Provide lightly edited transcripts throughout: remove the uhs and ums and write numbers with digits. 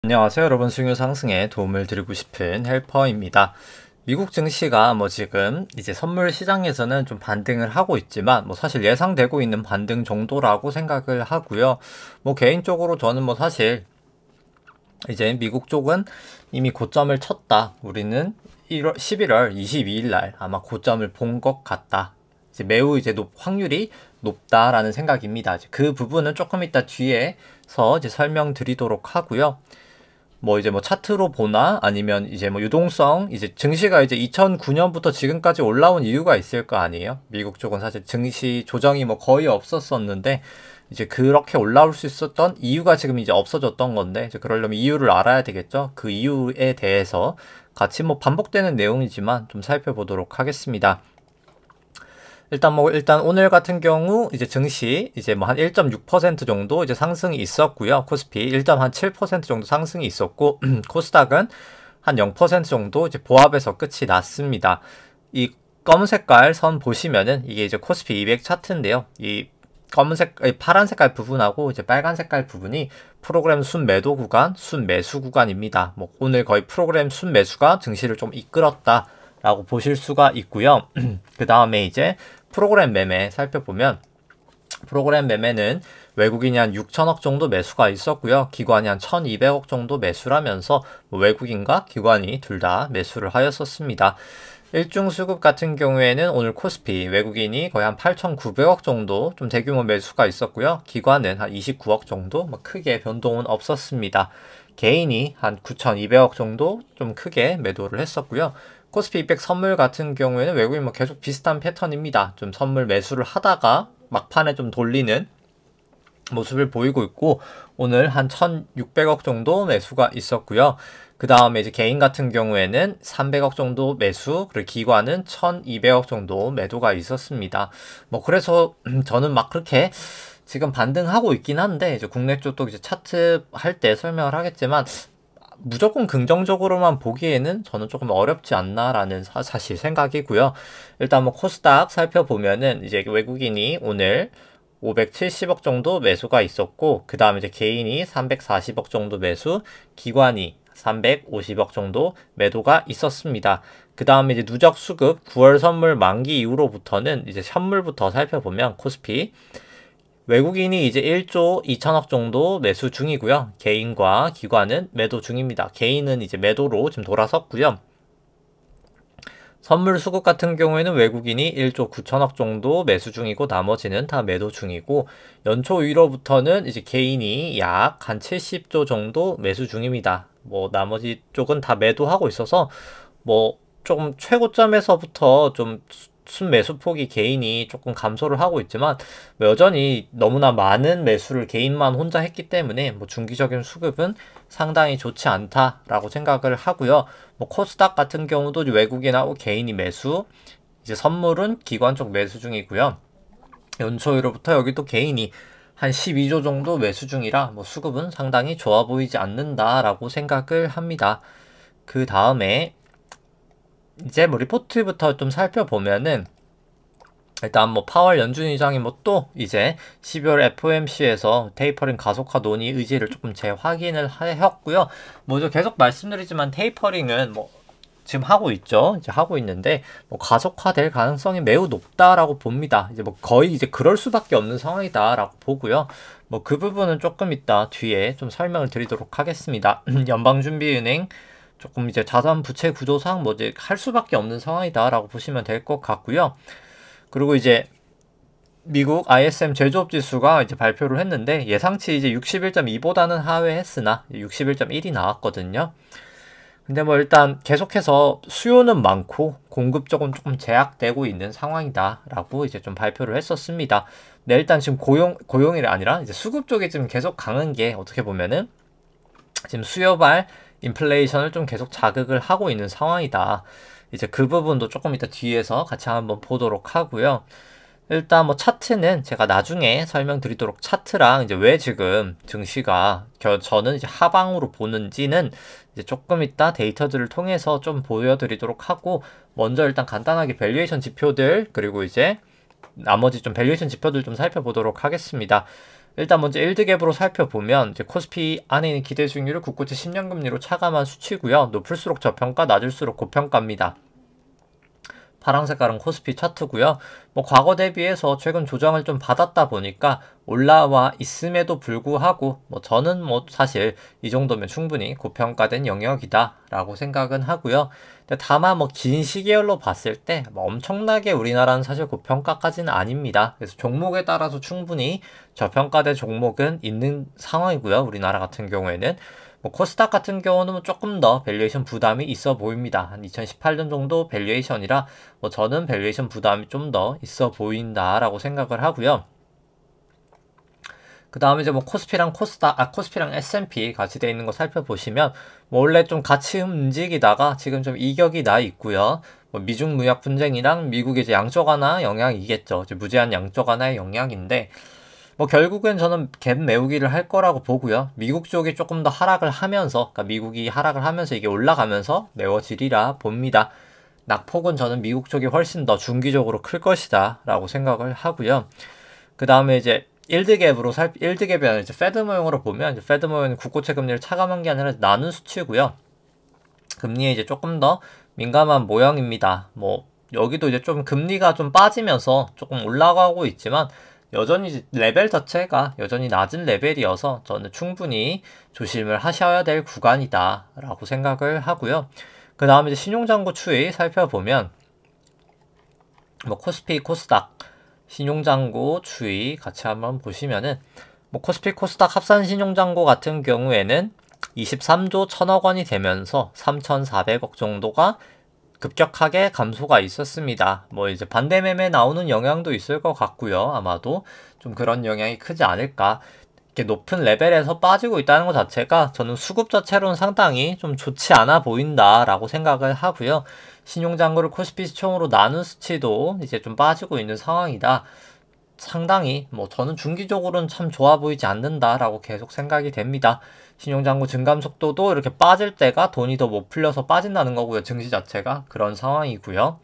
안녕하세요 여러분, 수익률 상승에 도움을 드리고 싶은 헬퍼입니다. 미국 증시가 지금 이제 선물 시장에서는 좀 반등을 하고 있지만 사실 예상되고 있는 반등 정도라고 생각을 하고요. 개인적으로 저는 사실 이제 미국 쪽은 이미 고점을 쳤다. 우리는 11월 22일 날 아마 고점을 본 것 같다. 이제 매우 이제 확률이 높다라는 생각입니다. 이제 그 부분은 조금 이따 뒤에서 이제 설명드리도록 하고요. 이제 차트로 보나 아니면 이제 유동성, 이제 증시가 이제 2009년부터 지금까지 올라온 이유가 있을 거 아니에요. 미국 쪽은 사실 증시 조정이 거의 없었었는데 이제 그렇게 올라올 수 있었던 이유가 지금 이제 없어졌던 건데, 이제 그러려면 이유를 알아야 되겠죠. 그 이유에 대해서 같이 반복되는 내용이지만 좀 살펴보도록 하겠습니다. 일단 오늘 같은 경우 이제 증시 이제 한 1.6% 정도 이제 상승이 있었고요. 코스피 1.7% 정도 상승이 있었고 코스닥은 한 0% 정도 이제 보합에서 끝이 났습니다. 이 검은 색깔 선 보시면은 이게 이제 코스피 200 차트인데요. 이 파란 색깔 부분하고 이제 빨간 색깔 부분이 프로그램 순매도 구간, 순매수 구간입니다. 오늘 거의 프로그램 순매수가 증시를 좀 이끌었다라고 보실 수가 있고요. 그 다음에 이제 프로그램 매매 살펴보면, 프로그램 매매는 외국인이 한 6천억 정도 매수가 있었고요. 기관이 한 1200억 정도 매수라면서 외국인과 기관이 둘 다 매수를 하였었습니다. 일중 수급 같은 경우에는 오늘 코스피 외국인이 거의 한 8,900억 정도 좀 대규모 매수가 있었고요. 기관은 한 29억 정도 크게 변동은 없었습니다. 개인이 한 9,200억 정도 좀 크게 매도를 했었고요. 코스피 200 선물 같은 경우에는 외국인 계속 비슷한 패턴입니다. 좀 선물 매수를 하다가 막판에 좀 돌리는 모습을 보이고 있고, 오늘 한 1,600억 정도 매수가 있었고요. 그 다음에 이제 개인 같은 경우에는 300억 정도 매수, 그리고 기관은 1,200억 정도 매도가 있었습니다. 그래서 저는 그렇게 지금 반등하고 있긴 한데, 이제 국내 쪽도 이제 차트 할 때 설명을 하겠지만, 무조건 긍정적으로만 보기에는 저는 조금 어렵지 않나라는 사실 생각이고요. 일단 코스닥 살펴보면은 이제 외국인이 오늘 570억 정도 매수가 있었고, 그 다음에 이제 개인이 340억 정도 매수, 기관이 350억 정도 매도가 있었습니다. 그 다음에 이제 누적 수급 9월 선물 만기 이후로부터는 이제 선물부터 살펴보면 코스피 외국인이 이제 1조 2천억 정도 매수 중이고요. 개인과 기관은 매도 중입니다. 개인은 이제 매도로 지금 돌아섰고요. 선물 수급 같은 경우에는 외국인이 1조 9천억 정도 매수 중이고 나머지는 다 매도 중이고, 연초 이후로부터는 이제 개인이 약 한 70조 정도 매수 중입니다. 나머지 쪽은 다 매도하고 있어서 좀 최고점에서부터 좀 순매수폭이 개인이 조금 감소를 하고 있지만, 여전히 너무나 많은 매수를 개인만 혼자 했기 때문에 중기적인 수급은 상당히 좋지 않다라고 생각을 하고요. 코스닥 같은 경우도 외국인하고 개인이 매수, 이제 선물은 기관 쪽 매수 중이고요. 연초이로부터 여기 또 개인이 한 12조 정도 매수 중이라 수급은 상당히 좋아 보이지 않는다라고 생각을 합니다. 그 다음에 이제 리포트부터 좀 살펴보면은, 일단 파월 연준 의장이 또 이제 12월 FOMC에서 테이퍼링 가속화 논의 의지를 조금 재확인을 했고요. 저 계속 말씀드리지만 테이퍼링은 지금 하고 있죠. 이제 하고 있는데 가속화될 가능성이 매우 높다라고 봅니다. 이제 거의 이제 그럴 수밖에 없는 상황이다라고 보고요. 그 부분은 조금 이따 뒤에 좀 설명을 드리도록 하겠습니다. 연방준비은행 조금 이제 자산 부채 구조상 이제 할 수밖에 없는 상황이다라고 보시면 될 것 같고요. 그리고 이제 미국 ISM 제조업 지수가 이제 발표를 했는데, 예상치 이제 61.2보다는 하회했으나 61.1이 나왔거든요. 근데 일단 계속해서 수요는 많고 공급 쪽은 조금 제약되고 있는 상황이다라고 이제 좀 발표를 했었습니다. 근데 일단 지금 고용이 아니라 이제 수급 쪽이 지금 계속 강한 게, 어떻게 보면은 지금 수요발 인플레이션을 좀 계속 자극을 하고 있는 상황이다. 이제 그 부분도 조금 이따 뒤에서 같이 한번 보도록 하고요. 일단 차트는 제가 나중에 설명드리도록, 차트랑 이제 왜 지금 증시가 저는 이제 하방으로 보는지는 이제 조금 이따 데이터들을 통해서 좀 보여드리도록 하고, 먼저 일단 간단하게 밸류에이션 지표들, 그리고 이제 나머지 좀 밸류에이션 지표들 좀 살펴보도록 하겠습니다. 일단 먼저 일드갭으로 살펴보면 이제 코스피 안에 있는 기대 수익률을 국고채 10년 금리로 차감한 수치고요. 높을수록 저평가, 낮을수록 고평가입니다. 파랑 색깔은 코스피 차트고요. 뭐 과거 대비해서 최근 조정을 좀 받았다 보니까 올라와 있음에도 불구하고 뭐 저는 뭐 사실 이 정도면 충분히 고평가된 영역이다라고 생각은 하고요. 근데 다만 뭐 긴 시계열로 봤을 때 뭐 엄청나게 우리나라는 사실 고평가까지는 아닙니다. 그래서 종목에 따라서 충분히 저평가된 종목은 있는 상황이고요. 우리나라 같은 경우에는 뭐 코스닥 같은 경우는 조금 더 밸류에이션 부담이 있어 보입니다. 한 2018년 정도 밸류에이션이라 뭐 저는 밸류에이션 부담이 좀 더 있어 보인다라고 생각을 하고요. 그 다음에 이제 뭐 코스피랑 코스피랑 S&P 같이 돼 있는 거 살펴보시면 뭐 원래 좀 같이 움직이다가 지금 좀 이격이 나 있고요. 뭐 미중 무역 분쟁이랑 미국의 이제 양적 완화 영향이겠죠. 이제 무제한 양적 완화의 영향인데 뭐 결국은 저는 갭 메우기를 할 거라고 보고요. 미국 쪽이 조금 더 하락을 하면서, 그러니까 미국이 하락을 하면서 이게 올라가면서 메워지리라 봅니다. 낙폭은 저는 미국 쪽이 훨씬 더 중기적으로 클 것이다 라고 생각을 하고요. 그 다음에 이제 일드갭이 아니라 이제 페드 모형으로 보면 이제 페드 모형은 국고채 금리를 차감한 게 아니라 나눈 수치고요. 금리에 이제 조금 더 민감한 모형입니다. 뭐 여기도 이제 좀 금리가 좀 빠지면서 조금 올라가고 있지만 여전히 레벨 자체가 여전히 낮은 레벨이어서 저는 충분히 조심을 하셔야 될 구간이다 라고 생각을 하고요. 그 다음에 이제 신용장고 추이 살펴보면 뭐 코스피, 코스닥 신용장고 추이 같이 한번 보시면은 뭐 코스피, 코스닥 합산 신용장고 같은 경우에는 23조 1000억 원이 되면서 3,400억 정도가 급격하게 감소가 있었습니다. 뭐 이제 반대 매매 나오는 영향도 있을 것 같고요. 아마도 좀 그런 영향이 크지 않을까. 이렇게 높은 레벨에서 빠지고 있다는 것 자체가 저는 수급 자체로는 상당히 좀 좋지 않아 보인다라고 생각을 하고요. 신용장고를 코스피 시총으로 나눈 수치도 이제 좀 빠지고 있는 상황이다. 상당히 뭐 저는 중기적으로는 참 좋아 보이지 않는다라고 계속 생각이 됩니다. 신용장고 증감 속도도 이렇게 빠질 때가 돈이 더 못 풀려서 빠진다는 거고요. 증시 자체가 그런 상황이고요.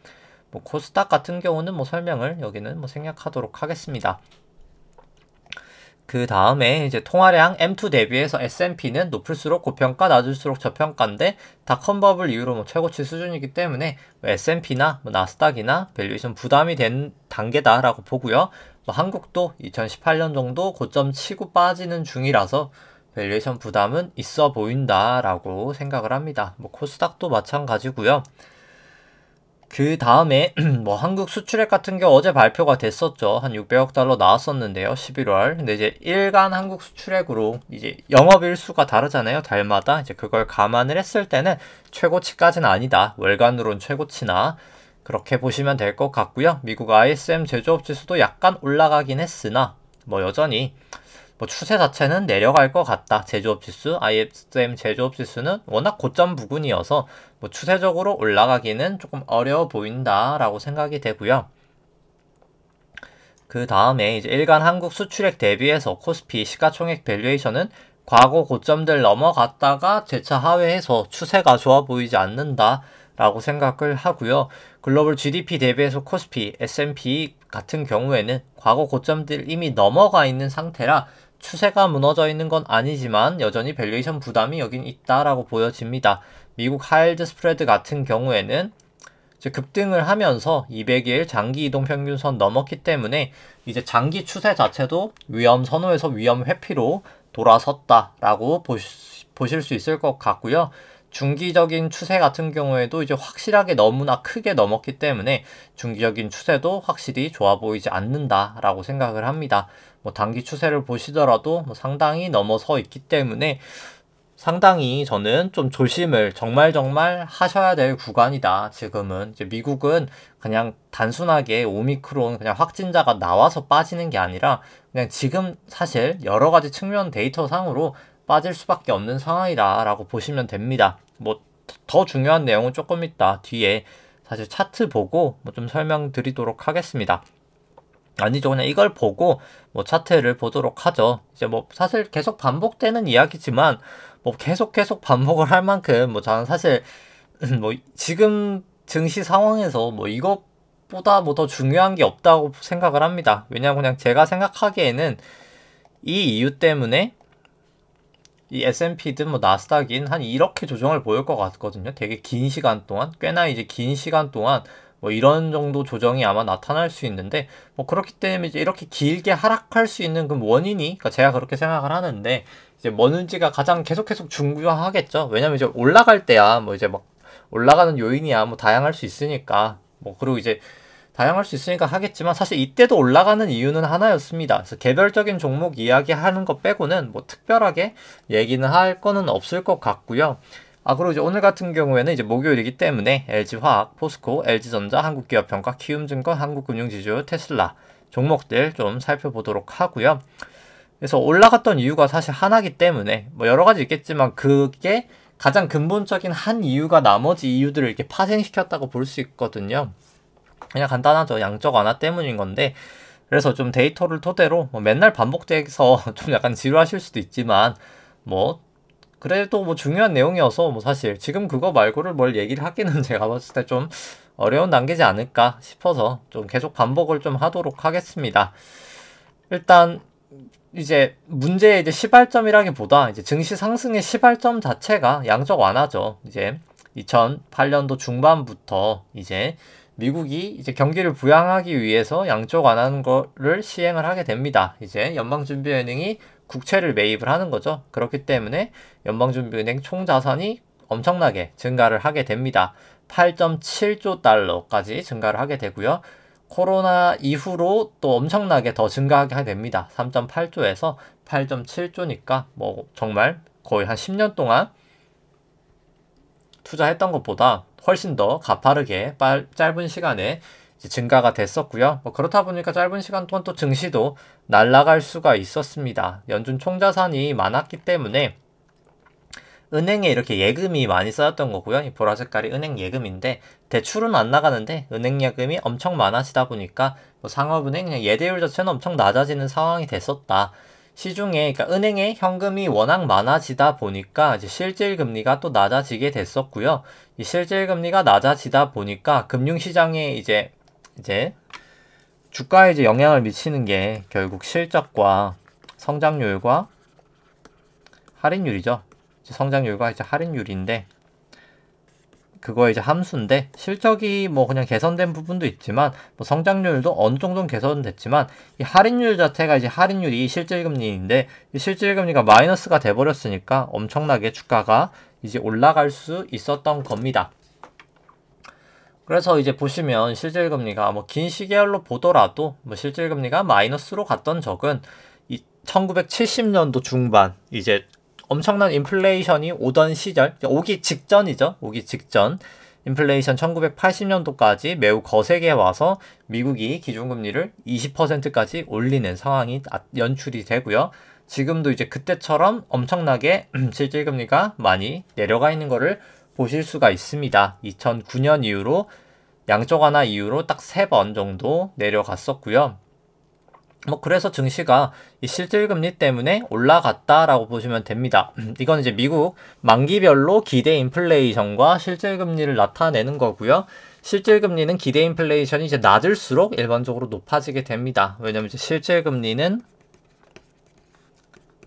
뭐 코스닥 같은 경우는 뭐 설명을 여기는 뭐 생략하도록 하겠습니다. 그 다음에 이제 통화량 M2 대비해서 S&P는 높을수록 고평가, 낮을수록 저평가인데 다 컨버블 이후로 뭐 최고치 수준이기 때문에 뭐 S&P나 뭐 나스닥이나 밸류에이션 부담이 된 단계다라고 보고요. 뭐 한국도 2018년 정도 고점 치고 빠지는 중이라서 밸류에이션 부담은 있어 보인다라고 생각을 합니다. 뭐 코스닥도 마찬가지고요. 그 다음에 뭐 한국 수출액 같은 경우 어제 발표가 됐었죠. 한 600억 달러 나왔었는데요. 11월. 근데 이제 일간 한국 수출액으로 이제 영업일수가 다르잖아요. 달마다. 이제 그걸 감안을 했을 때는 최고치까지는 아니다. 월간으로는 최고치나 그렇게 보시면 될 것 같고요. 미국 ISM 제조업 지수도 약간 올라가긴 했으나 뭐 여전히 뭐 추세 자체는 내려갈 것 같다. 제조업 지수, ISM 제조업 지수는 워낙 고점 부근이어서 뭐 추세적으로 올라가기는 조금 어려워 보인다라고 생각이 되고요. 그 다음에 이제 일간 한국 수출액 대비해서 코스피 시가총액 밸류에이션은 과거 고점들 넘어갔다가 재차 하회해서 추세가 좋아 보이지 않는다라고 생각을 하고요. 글로벌 GDP 대비해서 코스피, S&P 같은 경우에는 과거 고점들 이미 넘어가 있는 상태라 추세가 무너져 있는 건 아니지만 여전히 밸류에이션 부담이 여긴 있다라고 보여집니다. 미국 하이힐드 스프레드 같은 경우에는 이제 급등을 하면서 200일 장기 이동 평균선 넘었기 때문에 이제 장기 추세 자체도 위험 선호에서 위험 회피로 돌아섰다라고 보실 수 있을 것 같고요. 중기적인 추세 같은 경우에도 이제 확실하게 너무나 크게 넘었기 때문에 중기적인 추세도 확실히 좋아 보이지 않는다라고 생각을 합니다. 뭐 단기 추세를 보시더라도 뭐 상당히 넘어서 있기 때문에 상당히 저는 좀 조심을 정말 하셔야 될 구간이다. 지금은 이제 미국은 그냥 단순하게 오미크론 그냥 확진자가 나와서 빠지는 게 아니라 그냥 지금 사실 여러 가지 측면 데이터 상으로 빠질 수밖에 없는 상황이다라고 보시면 됩니다. 뭐 더 중요한 내용은 조금 있다 뒤에 사실 차트 보고 뭐 좀 설명드리도록 하겠습니다. 아니죠. 그냥 이걸 보고 뭐 차트를 보도록 하죠. 이제 뭐 사실 계속 반복되는 이야기지만 뭐 계속 반복을 할 만큼 뭐 저는 사실 뭐 지금 증시 상황에서 뭐 이것보다 뭐 더 중요한 게 없다고 생각을 합니다. 왜냐면 그냥 제가 생각하기에는 이 이유 때문에 이 S&P든 뭐 나스닥인 한 이렇게 조정을 보일 것 같거든요. 되게 긴 시간 동안, 꽤나 이제 긴 시간 동안 뭐 이런 정도 조정이 아마 나타날 수 있는데, 뭐 그렇기 때문에 이제 이렇게 길게 하락할 수 있는 그 원인이, 그러니까 제가 그렇게 생각을 하는데, 이제 뭐는지가 가장 계속 중요하겠죠. 왜냐면 이제 올라갈 때야 뭐 이제 막 올라가는 요인이야 뭐 다양할 수 있으니까, 뭐 그리고 이제 다양할 수 있으니까 하겠지만, 사실 이때도 올라가는 이유는 하나였습니다. 그래서 개별적인 종목 이야기하는 것 빼고는 뭐 특별하게 얘기는 할 거는 없을 것 같고요. 그리고 이제 오늘 같은 경우에는 이제 목요일이기 때문에 LG화학, 포스코, LG전자, 한국기업평가, 키움증권, 한국금융지주, 테슬라 종목들 좀 살펴보도록 하고요. 그래서 올라갔던 이유가 사실 하나기 때문에 뭐 여러 가지 있겠지만, 그게 가장 근본적인 한 이유가 나머지 이유들을 이렇게 파생시켰다고 볼 수 있거든요. 그냥 간단하죠. 양적 완화 때문인 건데, 그래서 좀 데이터를 토대로 뭐 맨날 반복돼서 좀 약간 지루하실 수도 있지만, 뭐 그래도 뭐 중요한 내용이어서 뭐 사실 지금 그거 말고를 뭘 얘기를 하기는 제가 봤을 때 좀 어려운 단계지 않을까 싶어서 좀 계속 반복을 좀 하도록 하겠습니다. 일단 이제 문제의 이제 시발점이라기보다 이제 증시 상승의 시발점 자체가 양적 완화죠. 이제 2008년도 중반부터 이제 미국이 이제 경기를 부양하기 위해서 양적 완화하는 거를 시행을 하게 됩니다. 이제 연방준비은행이 국채를 매입을 하는 거죠. 그렇기 때문에 연방준비은행 총자산이 엄청나게 증가를 하게 됩니다. 8.7조 달러까지 증가를 하게 되고요. 코로나 이후로 또 엄청나게 더 증가하게 됩니다. 3.8조에서 8.7조니까 뭐 정말 거의 한 10년 동안 투자했던 것보다 훨씬 더 가파르게 짧은 시간에 증가가 됐었고요. 뭐 그렇다 보니까 짧은 시간 동안 또 증시도 날아갈 수가 있었습니다. 연준 총자산이 많았기 때문에 은행에 이렇게 예금이 많이 쌓였던 거고요. 이 보라 색깔이 은행 예금인데, 대출은 안 나가는데 은행 예금이 엄청 많아지다 보니까 뭐 상업은행 그냥 예대율 자체는 엄청 낮아지는 상황이 됐었다. 시중에, 그러니까 은행에 현금이 워낙 많아지다 보니까 이제 실질 금리가 또 낮아지게 됐었고요. 이 실질 금리가 낮아지다 보니까 금융시장에 이제 주가에 이제 영향을 미치는 게 결국 실적과 성장률과 할인율이죠. 성장률과 이제 할인율인데, 그거 이제 함수인데, 실적이 뭐 그냥 개선된 부분도 있지만 뭐 성장률도 어느 정도는 개선됐지만, 이 할인율 자체가 이제 할인율이 실질금리인데, 이 실질금리가 마이너스가 돼버렸으니까 엄청나게 주가가 이제 올라갈 수 있었던 겁니다. 그래서 이제 보시면 실질금리가 뭐 긴 시계열로 보더라도 뭐 실질금리가 마이너스로 갔던 적은 이 1970년도 중반 이제 엄청난 인플레이션이 오던 시절, 오기 직전이죠. 오기 직전. 인플레이션 1980년도까지 매우 거세게 와서 미국이 기준금리를 20%까지 올리는 상황이 연출이 되고요. 지금도 이제 그때처럼 엄청나게 실질금리가 많이 내려가 있는 거를 보실 수가 있습니다. 2009년 이후로 양적 완화 이후로 딱 3번 정도 내려갔었고요. 뭐 그래서 증시가 이 실질금리 때문에 올라갔다라고 보시면 됩니다. 이건 이제 미국 만기별로 기대 인플레이션과 실질금리를 나타내는 거고요. 실질금리는 기대 인플레이션이 이제 낮을수록 일반적으로 높아지게 됩니다. 왜냐면 이제 실질금리는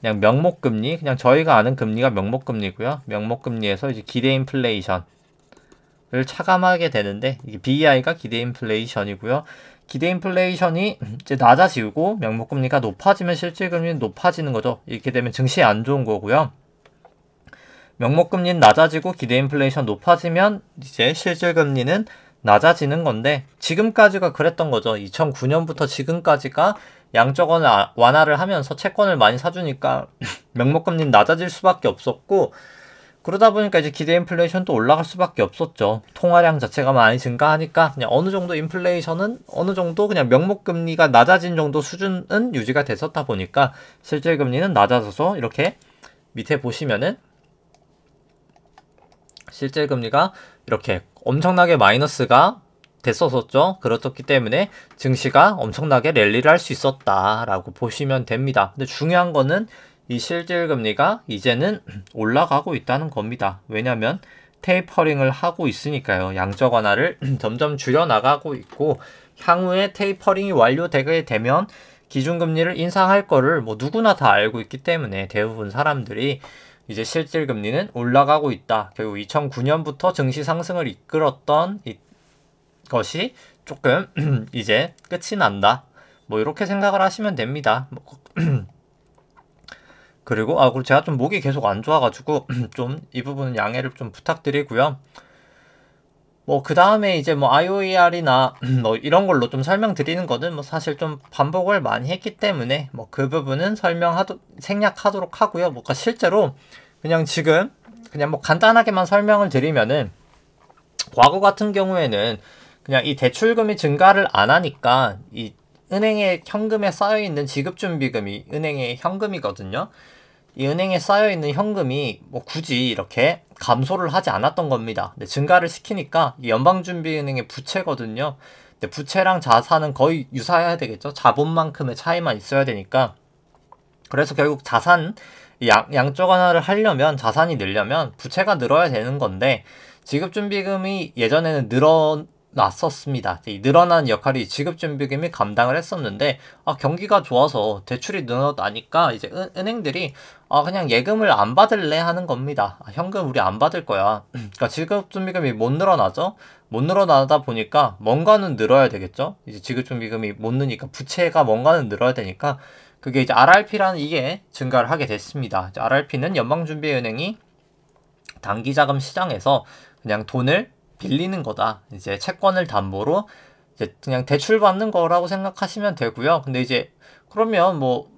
그냥 명목금리, 그냥 저희가 아는 금리가 명목금리고요. 명목금리에서 이제 기대 인플레이션을 차감하게 되는데, 이게 BEI가 기대 인플레이션이고요. 기대 인플레이션이 이제 낮아지고 명목금리가 높아지면 실질금리는 높아지는 거죠. 이렇게 되면 증시에 안 좋은 거고요. 명목금리는 낮아지고 기대 인플레이션 높아지면 이제 실질금리는 낮아지는 건데, 지금까지가 그랬던 거죠. 2009년부터 지금까지가 양적 완화를 하면서 채권을 많이 사주니까 명목금리는 낮아질 수밖에 없었고, 그러다 보니까 이제 기대 인플레이션도 올라갈 수밖에 없었죠. 통화량 자체가 많이 증가하니까 그냥 어느 정도 인플레이션은 어느 정도 그냥 명목금리가 낮아진 정도 수준은 유지가 됐었다 보니까 실질금리는 낮아져서 이렇게 밑에 보시면은 실질금리가 이렇게 엄청나게 마이너스가 됐었었죠. 그렇기 때문에 증시가 엄청나게 랠리를 할 수 있었다라고 보시면 됩니다. 근데 중요한 거는 이 실질금리가 이제는 올라가고 있다는 겁니다. 왜냐면 테이퍼링을 하고 있으니까요. 양적 완화를 점점 줄여나가고 있고, 향후에 테이퍼링이 완료되게 되면 기준금리를 인상할 거를 뭐 누구나 다 알고 있기 때문에 대부분 사람들이 이제 실질금리는 올라가고 있다. 결국 2009년부터 증시 상승을 이끌었던 것이 조금 이제 끝이 난다. 뭐 이렇게 생각을 하시면 됩니다. 그리고 그리고 제가 좀 목이 계속 안 좋아가지고 좀 이 부분은 양해를 좀 부탁드리고요. 뭐 그 다음에 이제 뭐 IOER이나 뭐 이런 걸로 좀 설명드리는 거는 뭐 사실 좀 반복을 많이 했기 때문에 뭐 그 부분은 생략하도록 하고요. 뭔가 실제로 그냥 지금 그냥 뭐 간단하게만 설명을 드리면은 과거 같은 경우에는 그냥 이 대출금이 증가를 안 하니까 이 은행에 현금에 쌓여있는 지급준비금이 은행의 현금이거든요. 이 은행에 쌓여있는 현금이 뭐 굳이 이렇게 감소를 하지 않았던 겁니다. 근데 증가를 시키니까 연방준비은행의 부채거든요. 근데 부채랑 자산은 거의 유사해야 되겠죠. 자본만큼의 차이만 있어야 되니까. 그래서 결국 자산 양적 완화를 하려면 자산이 늘려면 부채가 늘어야 되는 건데 지급준비금이 예전에는 늘어났었습니다. 이 늘어난 역할이 지급준비금이 감당을 했었는데 경기가 좋아서 대출이 늘어나니까 이제 은행들이 그냥 예금을 안 받을래 하는 겁니다. 현금 우리 안 받을 거야. 그러니까 지급준비금이 못 늘어나죠. 못 늘어나다 보니까 뭔가는 늘어야 되겠죠. 이제 지급준비금이 못 느니까 부채가 뭔가는 늘어야 되니까 그게 이제 RRP라는 이게 증가를 하게 됐습니다. RRP는 연방준비은행이 단기자금 시장에서 그냥 돈을 빌리는 거다. 이제 채권을 담보로 이제 그냥 대출 받는 거라고 생각하시면 되고요. 근데 이제 그러면 뭐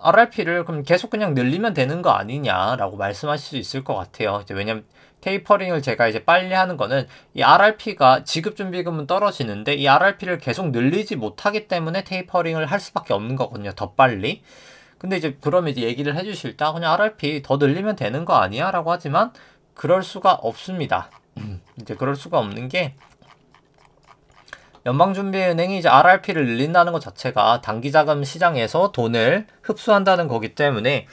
RRP를 그럼 계속 그냥 늘리면 되는 거 아니냐라고 말씀하실 수 있을 것 같아요. 이제 왜냐면 테이퍼링을 제가 이제 빨리 하는 거는 이 RRP가 지급준비금은 떨어지는데 이 RRP를 계속 늘리지 못하기 때문에 테이퍼링을 할 수밖에 없는 거거든요. 더 빨리. 근데 이제 그러면 이제 얘기를 해주실 때 그냥 RRP 더 늘리면 되는 거 아니야? 라고 하지만 그럴 수가 없습니다. 이제 그럴 수가 없는 게 연방준비은행이 이제 RRP를 늘린다는 것 자체가 단기자금 시장에서 돈을 흡수한다는 거기 때문에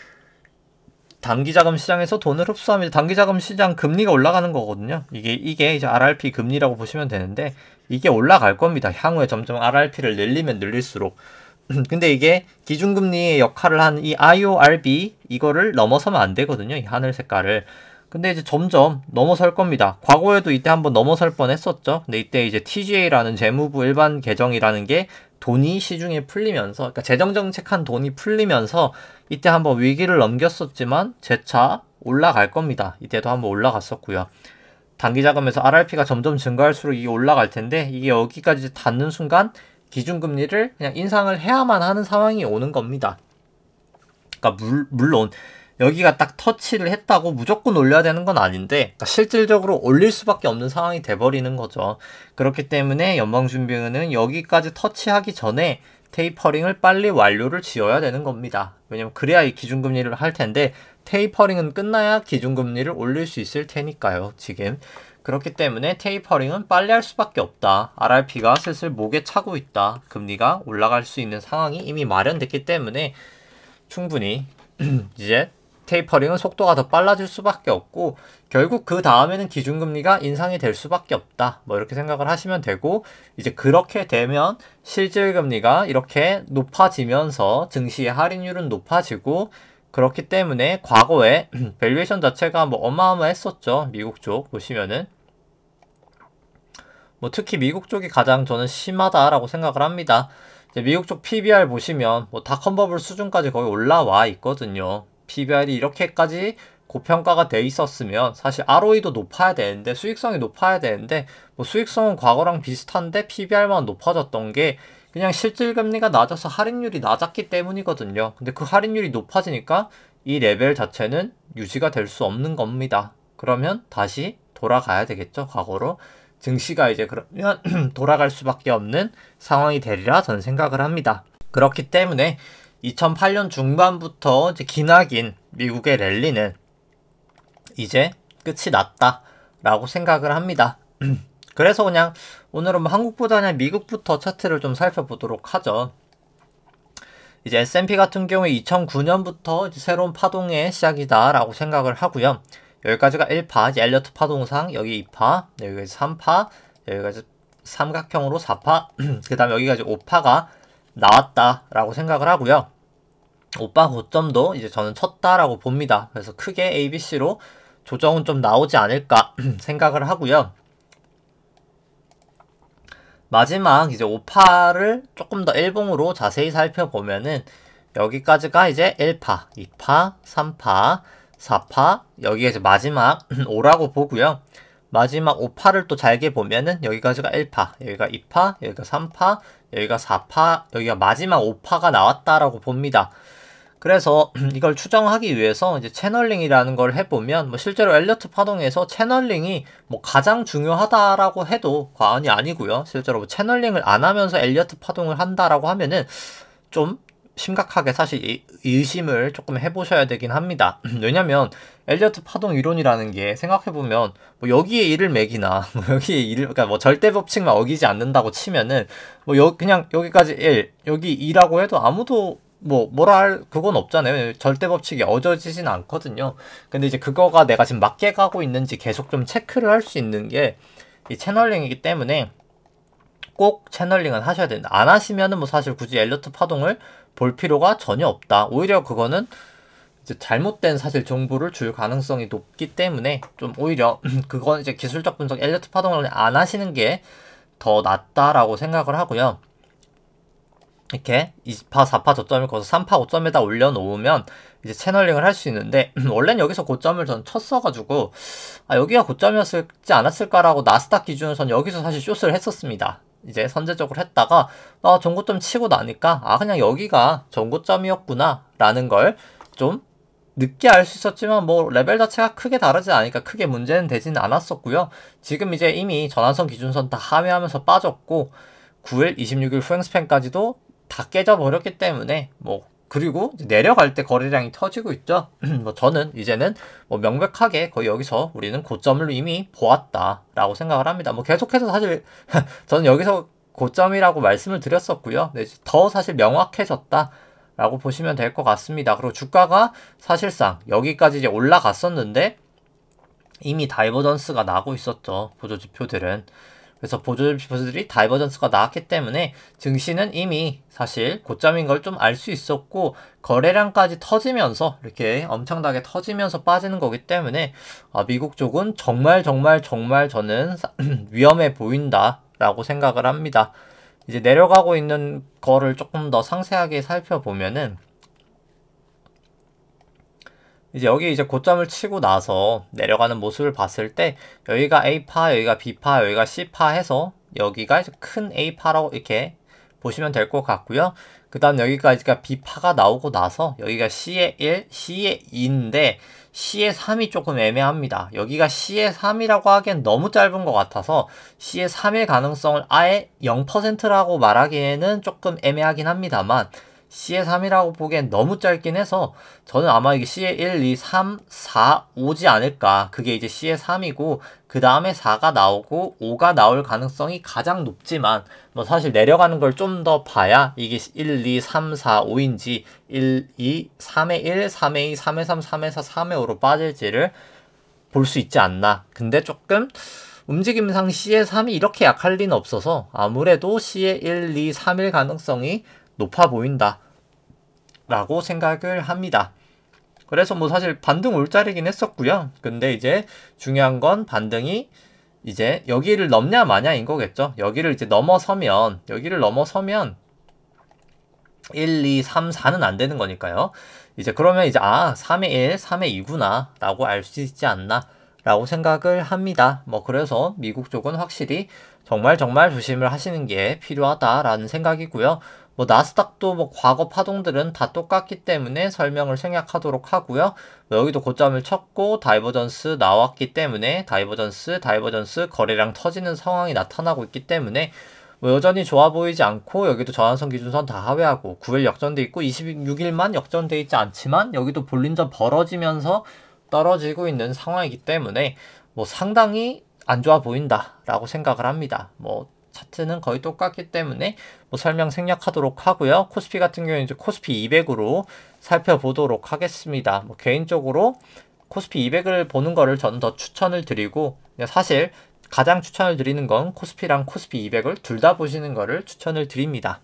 단기자금 시장에서 돈을 흡수하면 단기자금 시장 금리가 올라가는 거거든요. 이게 이제 RRP 금리라고 보시면 되는데 이게 올라갈 겁니다. 향후에 점점 RRP를 늘리면 늘릴수록. 근데 이게 기준금리의 역할을 한 이 IORB 이거를 넘어서면 안 되거든요. 이 하늘 색깔을. 근데 이제 점점 넘어설 겁니다. 과거에도 이때 한번 넘어설 뻔 했었죠. 근데 이때 이제 TGA라는 재무부 일반 개정이라는 게 돈이 시중에 풀리면서, 그러니까 재정정책한 돈이 풀리면서 이때 한번 위기를 넘겼었지만 재차 올라갈 겁니다. 이때도 한번 올라갔었고요. 단기자금에서 RRP가 점점 증가할수록 이게 올라갈 텐데 이게 여기까지 닿는 순간 기준금리를 그냥 인상을 해야만 하는 상황이 오는 겁니다. 그러니까 물론 여기가 딱 터치를 했다고 무조건 올려야 되는 건 아닌데 그러니까 실질적으로 올릴 수밖에 없는 상황이 돼버리는 거죠. 그렇기 때문에 연방준비은행은 여기까지 터치하기 전에 테이퍼링을 빨리 완료를 지어야 되는 겁니다. 왜냐면 그래야 이 기준금리를 할 텐데 테이퍼링은 끝나야 기준금리를 올릴 수 있을 테니까요. 지금 그렇기 때문에 테이퍼링은 빨리 할 수밖에 없다. RRP가 슬슬 목에 차고 있다. 금리가 올라갈 수 있는 상황이 이미 마련됐기 때문에 충분히 이제 테이퍼링은 속도가 더 빨라질 수밖에 없고 결국 그 다음에는 기준금리가 인상이 될 수밖에 없다. 뭐 이렇게 생각을 하시면 되고 이제 그렇게 되면 실질금리가 이렇게 높아지면서 증시의 할인율은 높아지고 그렇기 때문에 과거에 밸류에이션 자체가 뭐 어마어마했었죠. 미국 쪽 보시면은 뭐 특히 미국 쪽이 가장 저는 심하다라고 생각을 합니다. 이제 미국 쪽 PBR 보시면 뭐 닷컴버블 수준까지 거의 올라와 있거든요. PBR이 이렇게까지 고평가가 돼 있었으면 사실 ROE도 높아야 되는데 수익성이 높아야 되는데 뭐 수익성은 과거랑 비슷한데 PBR만 높아졌던 게 그냥 실질금리가 낮아서 할인율이 낮았기 때문이거든요. 근데 그 할인율이 높아지니까 이 레벨 자체는 유지가 될 수 없는 겁니다. 그러면 다시 돌아가야 되겠죠, 과거로. 증시가 이제 그러면 돌아갈 수밖에 없는 상황이 되리라 저는 생각을 합니다. 그렇기 때문에 2008년 중반부터 이제 기나긴 미국의 랠리는 이제 끝이 났다라고 생각을 합니다. 그래서 그냥 오늘은 뭐 한국보다 그냥 미국부터 차트를 좀 살펴보도록 하죠. 이제 S&P 같은 경우에 2009년부터 이제 새로운 파동의 시작이다라고 생각을 하고요. 여기까지가 1파, 이제 엘리어트 파동상, 여기 2파, 여기까지 3파, 여기까지 삼각형으로 4파, 그 다음에 여기까지 5파가 나왔다라고 생각을 하고요. 오빠 고점도 이제 저는 쳤다라고 봅니다. 그래서 크게 ABC로 조정은 좀 나오지 않을까 생각을 하고요. 마지막 이제 5파를 조금 더 일봉으로 자세히 살펴보면은 여기까지가 이제 1파, 2파, 3파, 4파, 여기가 이제 마지막 5라고 보고요. 마지막 5파를 또 잘게 보면은 여기까지가 1파, 여기가 2파, 여기가 3파, 여기가 4파, 여기가 마지막 5파가 나왔다라고 봅니다. 그래서 이걸 추정하기 위해서 이제 채널링이라는 걸 해보면 뭐 실제로 엘리어트 파동에서 채널링이 뭐 가장 중요하다라고 해도 과언이 아니고요. 실제로 뭐 채널링을 안 하면서 엘리어트 파동을 한다라고 하면은 좀 심각하게 사실 의심을 조금 해보셔야 되긴 합니다. 왜냐면 엘리어트 파동 이론이라는 게 생각해보면 뭐 여기에 1을 매기나 뭐 여기에 1을 그러니까 뭐 절대 법칙만 어기지 않는다고 치면은 뭐 그냥 여기까지 1 여기 2라고 해도 아무도 뭐라 할 그건 없잖아요. 절대 법칙이 어겨지진 않거든요. 근데 이제 그거가 내가 지금 맞게 가고 있는지 계속 좀 체크를 할 수 있는 게 이 채널링이기 때문에 꼭 채널링은 하셔야 된다. 안 하시면은 뭐 사실 굳이 엘리어트 파동을 볼 필요가 전혀 없다. 오히려 그거는 이제 잘못된 사실 정보를 줄 가능성이 높기 때문에 좀 오히려 그건 이제 기술적 분석 엘리어트 파동을 안 하시는 게 더 낫다라고 생각을 하고요. 이렇게 2파, 4파 저점을 거서 3파 고점에다 올려놓으면 이제 채널링을 할 수 있는데 원래는 여기서 고점을 전 쳤어가지고 여기가 고점이었을지 않았을까라고 나스닥 기준으로선 여기서 사실 숏을 했었습니다. 이제 선제적으로 했다가 전고점 치고 나니까 그냥 여기가 전고점이었구나 라는 걸 좀 늦게 알 수 있었지만 뭐 레벨 자체가 크게 다르지 않으니까 크게 문제는 되지는 않았었고요. 지금 이제 이미 전환선 기준선 다 하회하면서 빠졌고 9일, 26일 후행 스팬까지도 다 깨져버렸기 때문에 뭐 그리고 내려갈 때 거래량이 터지고 있죠. 뭐 저는 이제는 뭐 명백하게 거의 여기서 우리는 고점을 이미 보았다라고 생각을 합니다. 뭐 계속해서 사실 저는 여기서 고점이라고 말씀을 드렸었고요. 네, 더 사실 명확해졌다라고 보시면 될 것 같습니다. 그리고 주가가 사실상 여기까지 이제 올라갔었는데 이미 다이버전스가 나고 있었죠. 보조지표들은. 그래서 보조지표들이 다이버전스가 나왔기 때문에 증시는 이미 사실 고점인 걸 좀 알 수 있었고 거래량까지 터지면서 이렇게 엄청나게 터지면서 빠지는 거기 때문에 미국 쪽은 정말 저는 위험해 보인다 라고 생각을 합니다. 이제 내려가고 있는 거를 조금 더 상세하게 살펴보면은 이제 여기 이제 고점을 치고 나서 내려가는 모습을 봤을 때 여기가 A파, 여기가 B파, 여기가 C파 해서 여기가 이제 큰 A파라고 이렇게 보시면 될 것 같고요. 그 다음 여기까지가 B파가 나오고 나서 여기가 C의 1, C의 2인데 C의 3이 조금 애매합니다. 여기가 C의 3이라고 하기엔 너무 짧은 것 같아서 C의 3일 가능성을 아예 0%라고 말하기에는 조금 애매하긴 합니다만 C의 3이라고 보기엔 너무 짧긴 해서 저는 아마 이게 C의 1, 2, 3, 4, 5지 않을까. 그게 이제 C의 3이고 그 다음에 4가 나오고 5가 나올 가능성이 가장 높지만 뭐 사실 내려가는 걸 좀 더 봐야 이게 1, 2, 3, 4, 5인지 1, 2, 3의 1, 3의 2, 3의 3, 3의 4, 3의 5로 빠질지를 볼 수 있지 않나. 근데 조금 움직임상 C의 3이 이렇게 약할 리는 없어서 아무래도 C의 1, 2, 3일 가능성이 높아 보인다 라고 생각을 합니다. 그래서 뭐 사실 반등 올 자리긴 했었고요. 근데 이제 중요한 건 반등이 이제 여기를 넘냐 마냐인 거겠죠. 여기를 넘어서면 1, 2, 3, 4는 안 되는 거니까요. 이제 그러면 이제 3의 1, 3의 2구나 라고 알 수 있지 않나 라고 생각을 합니다. 뭐 그래서 미국 쪽은 확실히 정말 조심을 하시는 게 필요하다라는 생각이고요. 뭐 나스닥도 뭐 과거 파동들은 다 똑같기 때문에 설명을 생략하도록 하고요. 뭐 여기도 고점을 쳤고 다이버전스 나왔기 때문에 다이버전스 거래량 터지는 상황이 나타나고 있기 때문에 뭐 여전히 좋아 보이지 않고 여기도 저항선 기준선 다 하회하고 9일 역전돼 있고 26일만 역전돼 있지 않지만 여기도 볼린저 벌어지면서 떨어지고 있는 상황이기 때문에 뭐 상당히 안 좋아 보인다라고 생각을 합니다. 뭐 차트는 거의 똑같기 때문에 뭐 설명 생략하도록 하고요. 코스피 같은 경우는 이제 코스피 200으로 살펴보도록 하겠습니다. 뭐 개인적으로 코스피 200을 보는 거를 저는 더 추천을 드리고 사실 가장 추천을 드리는 건 코스피랑 코스피 200을 둘 다 보시는 거를 추천을 드립니다.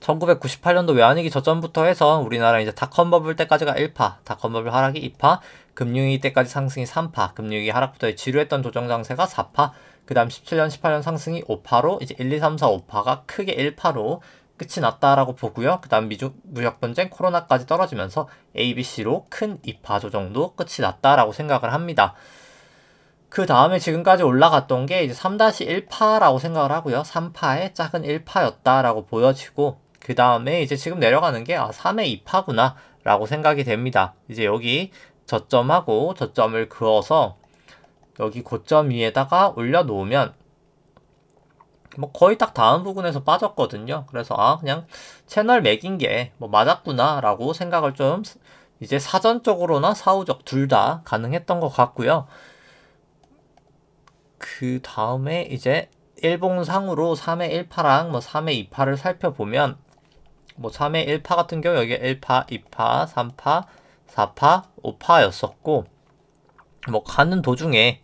1998년도 외환위기 저점부터 해서 우리나라 이제 닷컴 버블 때까지가 1파, 닷컴 버블 하락이 2파, 금융위기 때까지 상승이 3파, 금융위기 하락부터 지루했던 조정 장세가 4파, 그 다음 17년, 18년 상승이 5파로 이제 1, 2, 3, 4, 5파가 크게 1파로 끝이 났다라고 보고요. 그 다음 미중 무역분쟁, 코로나까지 떨어지면서 A, B, C로 큰 2파 조정도 끝이 났다라고 생각을 합니다. 그 다음에 지금까지 올라갔던 게 이제 3-1파라고 생각을 하고요. 3파의 작은 1파였다라고 보여지고, 그 다음에 이제 지금 내려가는 게 3의 2파구나 라고 생각이 됩니다. 이제 여기 저점하고 저점을 그어서 여기 고점 위에다가 올려놓으면 뭐 거의 딱 다음 부분에서 빠졌거든요. 그래서 그냥 채널 매긴 게 뭐 맞았구나 라고 생각을 좀 이제 사전적으로나 사후적 둘 다 가능했던 것 같고요. 그 다음에 이제 일봉상으로 3의 1파랑 뭐 3의 2파를 살펴보면, 뭐 3의 1파 같은 경우 여기 1파, 2파, 3파, 4파, 5파였었고, 뭐 가는 도중에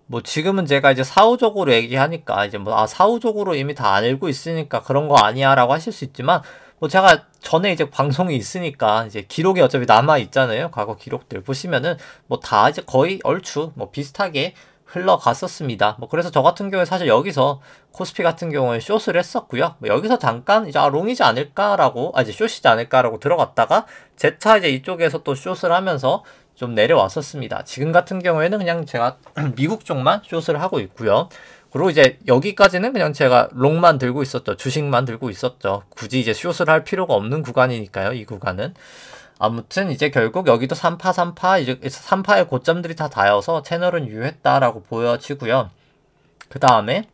뭐 지금은 제가 이제 사후적으로 얘기하니까 이제 뭐 사후적으로 이미 다 알고 있으니까 그런 거 아니야 라고 하실 수 있지만, 뭐 제가 전에 이제 방송이 있으니까 이제 기록이 어차피 남아 있잖아요. 과거 기록들 보시면은 뭐 다 이제 거의 얼추 뭐 비슷하게 흘러갔었습니다. 뭐 그래서 저 같은 경우에 사실 여기서 코스피 같은 경우에 숏을 했었고요. 뭐 여기서 잠깐 이제 롱이지 않을까라고 이제 숏이지 않을까라고 들어갔다가 제 차 이제 이쪽에서 또 숏을 하면서 좀 내려왔었습니다. 지금 같은 경우에는 그냥 제가 미국 쪽만 숏을 하고 있고요. 그리고 이제 여기까지는 그냥 제가 롱만 들고 있었죠. 주식만 들고 있었죠. 굳이 이제 숏을 할 필요가 없는 구간이니까요. 이 구간은. 아무튼 이제 결국 여기도 3파 이제 3파의 고점들이 다 닿아서 채널은 유효했다라고 보여지고요. 그 다음에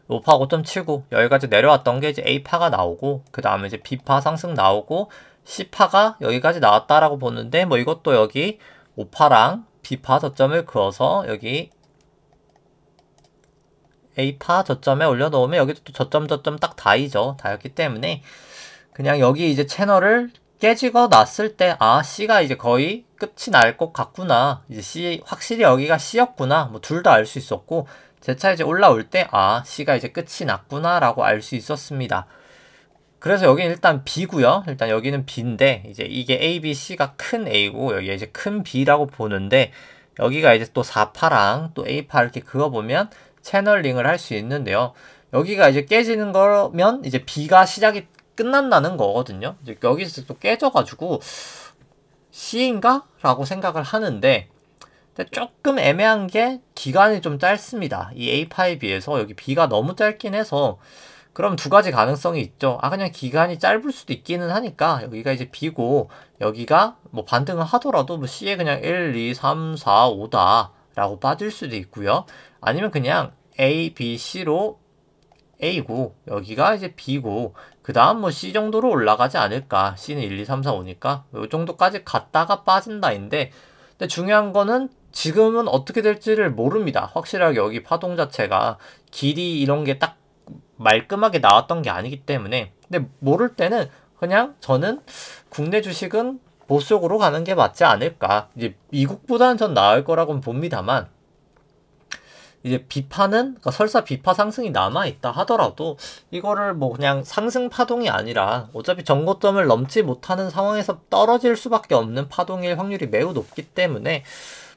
5파 고점 치고 여기까지 내려왔던 게 이제 A파가 나오고, 그 다음에 이제 B파 상승 나오고 C파가 여기까지 나왔다라고 보는데, 뭐 이것도 여기 5파랑 B파 저점을 그어서 여기 A파 저점에 올려놓으면 여기도 또 저점 딱 닿이죠. 닿였기 때문에 그냥 여기 이제 채널을 깨지고 났을 때 C가 이제 거의 끝이 날 것 같구나, 이제 C 확실히 여기가 C였구나, 뭐 둘 다 알 수 있었고, 제 차 이제 올라올 때 C가 이제 끝이 났구나 라고 알 수 있었습니다. 그래서 여기는 일단 B고요. 일단 여기는 B인데 이제 이게 A, B, C가 큰 A고 여기 이제 큰 B라고 보는데, 여기가 이제 또 4파랑 또 A파 이렇게 그어보면 채널링을 할 수 있는데요. 여기가 이제 깨지는 거면 이제 B가 시작이 끝난다는 거거든요. 이제 여기서 또 깨져가지고 C인가? 라고 생각을 하는데, 근데 조금 애매한 게 기간이 좀 짧습니다. 이 A파에 비해서 여기 B가 너무 짧긴 해서, 그럼 두 가지 가능성이 있죠. 그냥 기간이 짧을 수도 있기는 하니까 여기가 이제 B고 여기가 뭐 반등을 하더라도 뭐 C에 그냥 1, 2, 3, 4, 5다 라고 빠질 수도 있고요. 아니면 그냥 A, B, C로 A고 여기가 이제 B고 그 다음 뭐 C 정도로 올라가지 않을까. C는 1, 2, 3, 4, 5니까 요 정도까지 갔다가 빠진다인데, 근데 중요한 거는 지금은 어떻게 될지를 모릅니다. 확실하게 여기 파동 자체가 길이 이런 게 딱 말끔하게 나왔던 게 아니기 때문에. 근데 모를 때는 그냥 저는 국내 주식은 보수적으로 가는 게 맞지 않을까. 이제 미국보다는 전 나을 거라고는 봅니다만, 이제 비파는, 그러니까 설사 비파 상승이 남아있다 하더라도 이거를 뭐 그냥 상승 파동이 아니라 어차피 전고점을 넘지 못하는 상황에서 떨어질 수밖에 없는 파동일 확률이 매우 높기 때문에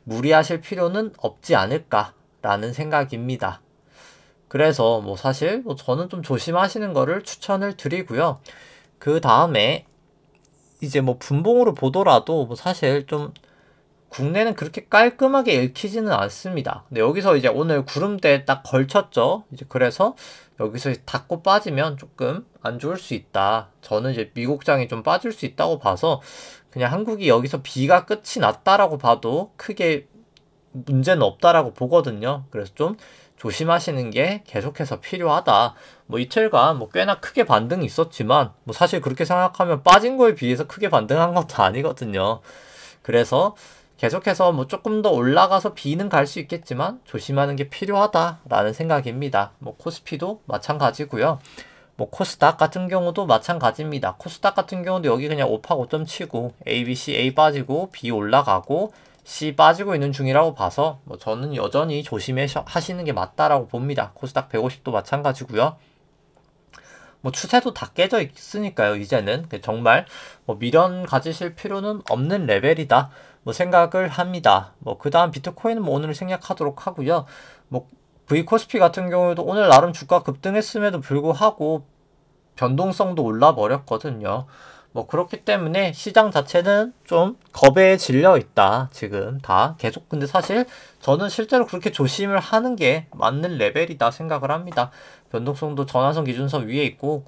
무리하실 필요는 없지 않을까라는 생각입니다. 그래서 뭐 사실 뭐 저는 좀 조심하시는 거를 추천을 드리고요. 그 다음에 이제 뭐 분봉으로 보더라도 뭐 사실 좀 국내는 그렇게 깔끔하게 읽히지는 않습니다. 근데 여기서 이제 오늘 구름대에 딱 걸쳤죠. 이제 그래서 여기서 닫고 빠지면 조금 안 좋을 수 있다. 저는 이제 미국장이 좀 빠질 수 있다고 봐서 그냥 한국이 여기서 B가 끝이 났다라고 봐도 크게 문제는 없다라고 보거든요. 그래서 좀 조심하시는 게 계속해서 필요하다. 뭐 이틀간 뭐 꽤나 크게 반등이 있었지만 뭐 사실 그렇게 생각하면 빠진 거에 비해서 크게 반등한 것도 아니거든요. 그래서 계속해서 뭐 조금 더 올라가서 B는 갈 수 있겠지만 조심하는 게 필요하다라는 생각입니다. 뭐 코스피도 마찬가지고요. 뭐 코스닥 같은 경우도 마찬가지입니다. 코스닥 같은 경우도 여기 그냥 5파 5점 치고 A, B, C, A 빠지고 B 올라가고 C 빠지고 있는 중이라고 봐서 뭐 저는 여전히 조심해 하시는 게 맞다라고 봅니다. 코스닥 150도 마찬가지고요. 뭐 추세도 다 깨져 있으니까요. 이제는 정말 뭐 미련 가지실 필요는 없는 레벨이다 뭐 생각을 합니다. 뭐 그 다음 비트코인은 뭐 오늘 생략하도록 하고요. 뭐 V코스피 같은 경우에도 오늘 나름 주가 급등했음에도 불구하고 변동성도 올라 버렸거든요. 뭐 그렇기 때문에 시장 자체는 좀 겁에 질려 있다. 지금 다 계속. 근데 사실 저는 실제로 그렇게 조심을 하는 게 맞는 레벨이다 생각을 합니다. 변동성도 전환선 기준선 위에 있고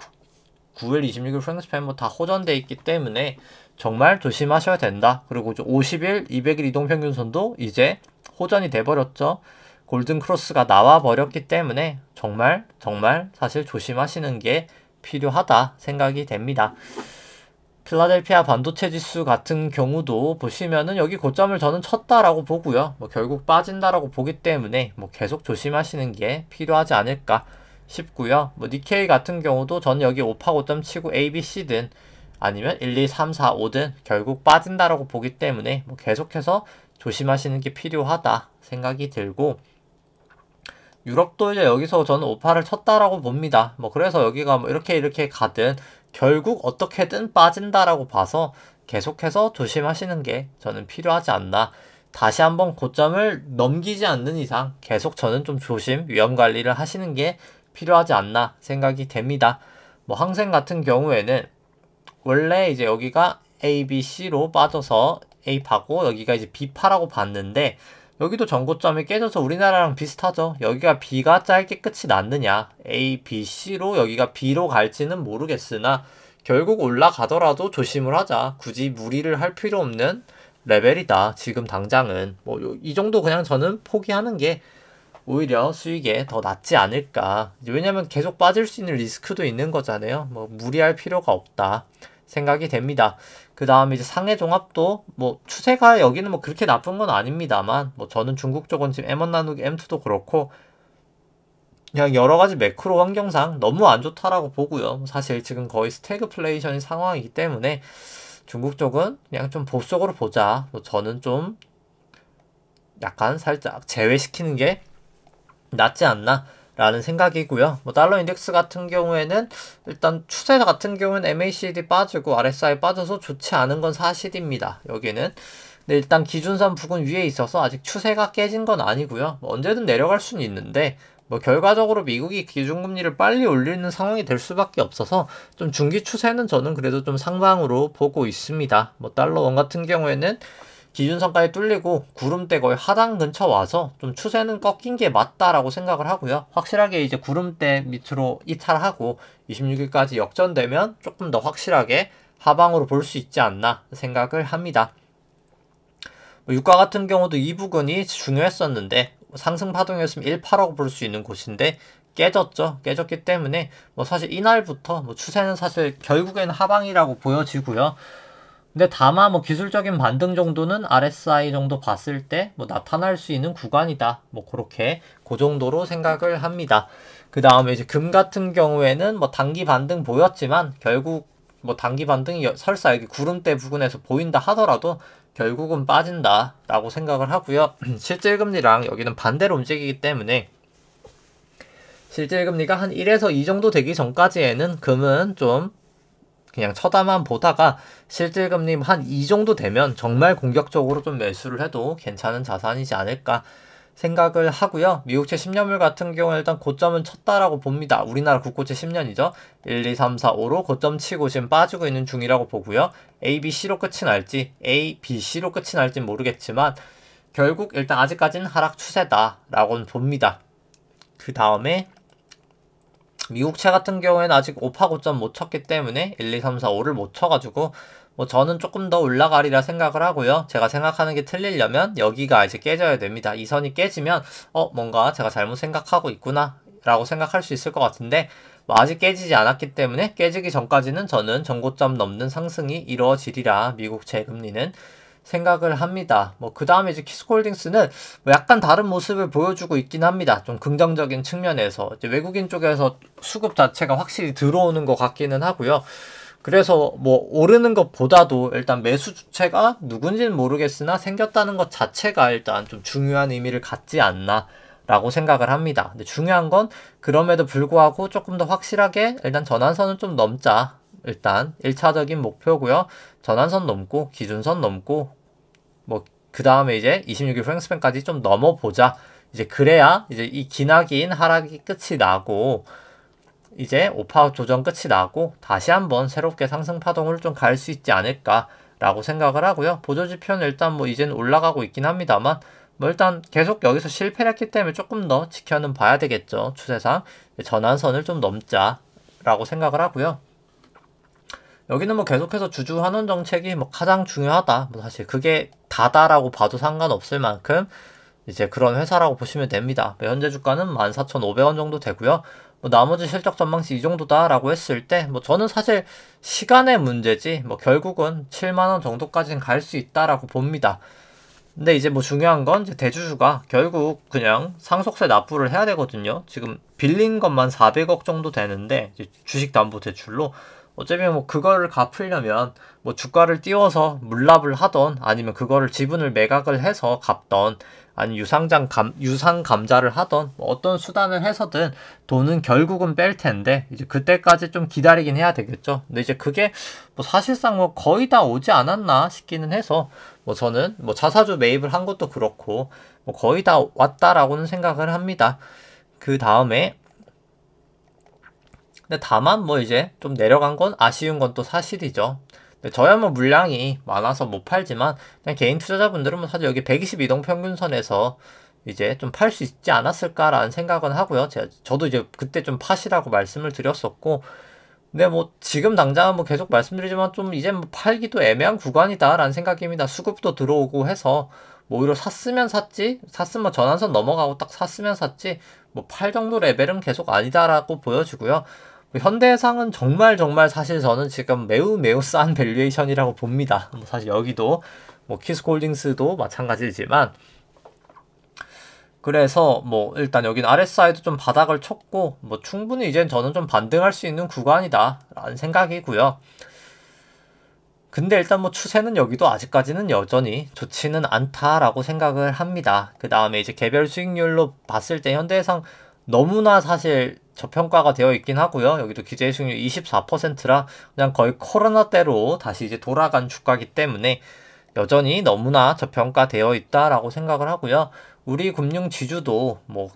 9일, 26일 프랭스팬 뭐 다 호전돼 있기 때문에 정말 조심하셔야 된다. 그리고 50일, 200일 이동평균선도 이제 호전이 돼버렸죠. 골든 크로스가 나와 버렸기 때문에 정말 사실 조심하시는 게 필요하다 생각이 됩니다. 필라델피아 반도체 지수 같은 경우도 보시면은 여기 고점을 저는 쳤다라고 보고요. 뭐 결국 빠진다라고 보기 때문에 뭐 계속 조심하시는 게 필요하지 않을까 싶고요. 뭐 니케이 같은 경우도 저는 여기 5파 고점 치고 A, B, C든 아니면 1, 2, 3, 4, 5든 결국 빠진다라고 보기 때문에 뭐 계속해서 조심하시는 게 필요하다 생각이 들고, 유럽도 이제 여기서 저는 5파를 쳤다라고 봅니다. 뭐 그래서 여기가 뭐 이렇게 가든 결국 어떻게든 빠진다라고 봐서 계속해서 조심하시는 게 저는 필요하지 않나. 다시 한번 고점을 넘기지 않는 이상 계속 저는 좀 조심, 위험 관리를 하시는 게 필요하지 않나 생각이 됩니다. 뭐 항생 같은 경우에는 원래 이제 여기가 A, B, C로 빠져서 A파고 여기가 이제 B파라고 봤는데 여기도 전고점이 깨져서 우리나라랑 비슷하죠. 여기가 B가 짧게 끝이 났느냐, A, B, C로 여기가 B로 갈지는 모르겠으나 결국 올라가더라도 조심을 하자. 굳이 무리를 할 필요 없는 레벨이다. 지금 당장은 뭐 이 정도 그냥 저는 포기하는 게 오히려 수익에 더 낫지 않을까. 왜냐면 계속 빠질 수 있는 리스크도 있는 거잖아요. 뭐 무리할 필요가 없다 생각이 됩니다. 그 다음에 이제 상해 종합도 뭐 추세가 여기는 뭐 그렇게 나쁜 건 아닙니다만, 뭐 저는 중국 쪽은 지금 M1 나누기 M2도 그렇고 그냥 여러 가지 매크로 환경상 너무 안 좋다라고 보고요. 사실 지금 거의 스태그플레이션인 상황이기 때문에 중국 쪽은 그냥 좀 보수적으로 보자. 뭐 저는 좀 약간 살짝 제외시키는 게 낫지 않나 라는 생각이고요. 뭐 달러 인덱스 같은 경우에는 일단 추세 같은 경우는 MACD 빠지고 RSI 빠져서 좋지 않은 건 사실입니다. 여기는. 근데 일단 기준선 부근 위에 있어서 아직 추세가 깨진 건 아니고요. 뭐 언제든 내려갈 수는 있는데 뭐 결과적으로 미국이 기준금리를 빨리 올리는 상황이 될 수밖에 없어서 좀 중기 추세는 저는 그래도 좀 상방으로 보고 있습니다. 뭐 달러 원 같은 경우에는 기준선까지 뚫리고 구름대 거의 하단 근처 와서 좀 추세는 꺾인 게 맞다라고 생각을 하고요. 확실하게 이제 구름대 밑으로 이탈하고 26일까지 역전되면 조금 더 확실하게 하방으로 볼 수 있지 않나 생각을 합니다. 유가 같은 경우도 이 부근이 중요했었는데 상승 파동이었으면 1파라고 볼 수 있는 곳인데 깨졌죠. 깨졌기 때문에 뭐 사실 이날부터 뭐 추세는 사실 결국에는 하방이라고 보여지고요. 근데 다만 뭐 기술적인 반등 정도는 RSI 정도 봤을 때 뭐 나타날 수 있는 구간이다. 뭐 그렇게 그 정도로 생각을 합니다. 그 다음에 이제 금 같은 경우에는 뭐 단기 반등 보였지만 결국 뭐 단기 반등이 설사 여기 구름대 부근에서 보인다 하더라도 결국은 빠진다 라고 생각을 하고요. 실질금리랑 여기는 반대로 움직이기 때문에 실질금리가 한 1에서 2 정도 되기 전까지에는 금은 좀 그냥 쳐다만 보다가 실질금리 한 2 정도 되면 정말 공격적으로 좀 매수를 해도 괜찮은 자산이지 않을까 생각을 하고요. 미국채 10년물 같은 경우는 일단 고점은 쳤다라고 봅니다. 우리나라 국고채 10년이죠. 1, 2, 3, 4, 5로 고점 치고 지금 빠지고 있는 중이라고 보고요. A, B, C로 끝이 날지 A, B, C로 끝이 날지 모르겠지만 결국 일단 아직까지는 하락 추세다라고는 봅니다. 그 다음에 미국채 같은 경우에는 아직 5파 고점 못 쳤기 때문에 1, 2, 3, 4, 5를 못 쳐가지고 뭐 저는 조금 더 올라가리라 생각을 하고요. 제가 생각하는 게 틀리려면 여기가 이제 깨져야 됩니다. 이 선이 깨지면 뭔가 제가 잘못 생각하고 있구나 라고 생각할 수 있을 것 같은데 뭐 아직 깨지지 않았기 때문에 깨지기 전까지는 저는 전고점 넘는 상승이 이루어지리라 미국채 금리는 생각을 합니다. 뭐 그 다음에 이제 키스콜딩스는 뭐 약간 다른 모습을 보여주고 있긴 합니다. 좀 긍정적인 측면에서 이제 외국인 쪽에서 수급 자체가 확실히 들어오는 것 같기는 하고요. 그래서 뭐 오르는 것보다도 일단 매수 주체가 누군지는 모르겠으나 생겼다는 것 자체가 일단 좀 중요한 의미를 갖지 않나 라고 생각을 합니다. 근데 중요한 건 그럼에도 불구하고 조금 더 확실하게 일단 전환선은 좀 넘자. 일단 1차적인 목표고요. 전환선 넘고 기준선 넘고 뭐 그 다음에 이제 26일 프랭스팬까지 좀 넘어보자. 이제 그래야 이제 이 기나긴 하락이 끝이 나고 이제 오파 조정 끝이 나고 다시 한번 새롭게 상승 파동을 좀 갈 수 있지 않을까라고 생각을 하고요. 보조지표는 일단 뭐 이제는 올라가고 있긴 합니다만 뭐 일단 계속 여기서 실패를 했기 때문에 조금 더 지켜는 봐야 되겠죠. 추세상 전환선을 좀 넘자라고 생각을 하고요. 여기는 뭐 계속해서 주주환원 정책이 뭐 가장 중요하다. 뭐 사실 그게 다다라고 봐도 상관없을 만큼 이제 그런 회사라고 보시면 됩니다. 현재 주가는 14,500원 정도 되고요. 뭐 나머지 실적 전망치 이 정도다라고 했을 때 뭐 저는 사실 시간의 문제지 뭐 결국은 7만원 정도까지는 갈 수 있다라고 봅니다. 근데 이제 뭐 중요한 건 이제 대주주가 결국 그냥 상속세 납부를 해야 되거든요. 지금 빌린 것만 400억 정도 되는데 주식담보대출로 어차피 뭐 그거를 갚으려면 뭐 주가를 띄워서 물납을 하던 아니면 그거를 지분을 매각을 해서 갚던 아니 유상 감자를 하던 뭐 어떤 수단을 해서든 돈은 결국은 뺄 텐데 이제 그때까지 좀 기다리긴 해야 되겠죠. 근데 이제 그게 뭐 사실상 뭐 거의 다 오지 않았나 싶기는 해서 뭐 저는 뭐 자사주 매입을 한 것도 그렇고 뭐 거의 다 왔다라고는 생각을 합니다. 그 다음에 근데 다만 뭐 이제 좀 내려간 건 아쉬운 건 또 사실이죠. 근데 저야 뭐 물량이 많아서 못 팔지만 그냥 개인 투자자분들은 뭐 사실 여기 122동 평균선에서 이제 좀 팔 수 있지 않았을까라는 생각은 하고요. 저도 이제 그때 좀 파시라고 말씀을 드렸었고 근데 뭐 지금 당장은 뭐 계속 말씀드리지만 좀 이제 뭐 팔기도 애매한 구간이다라는 생각입니다. 수급도 들어오고 해서 뭐 오히려 샀으면 샀지 샀으면 전환선 넘어가고 딱 샀으면 샀지 뭐 팔 정도 레벨은 계속 아니다라고 보여지고요. 현대해상은 정말 사실 저는 지금 매우 싼 밸류에이션이라고 봅니다. 뭐 사실 여기도 뭐 키스콜딩스도 마찬가지지만 그래서 뭐 일단 여기는 RSI도 좀 바닥을 쳤고 뭐 충분히 이젠 저는 좀 반등할 수 있는 구간이다 라는 생각이고요. 근데 일단 뭐 추세는 여기도 아직까지는 여전히 좋지는 않다라고 생각을 합니다. 그 다음에 이제 개별 수익률로 봤을 때 현대해상 너무나 사실 저평가가 되어 있긴 하고요. 여기도 기재 수익률 24%라 그냥 거의 코로나 때로 다시 이제 돌아간 주가이기 때문에 여전히 너무나 저평가되어 있다라고 생각을 하고요. 우리 금융 지주도 뭐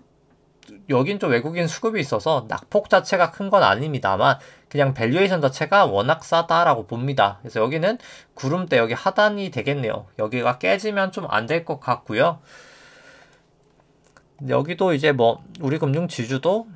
여긴 좀 외국인 수급이 있어서 낙폭 자체가 큰 건 아닙니다만 그냥 밸류에이션 자체가 워낙 싸다라고 봅니다. 그래서 여기는 구름대 여기 하단이 되겠네요. 여기가 깨지면 좀 안 될 것 같고요. 여기도 이제 뭐 우리 금융 지주도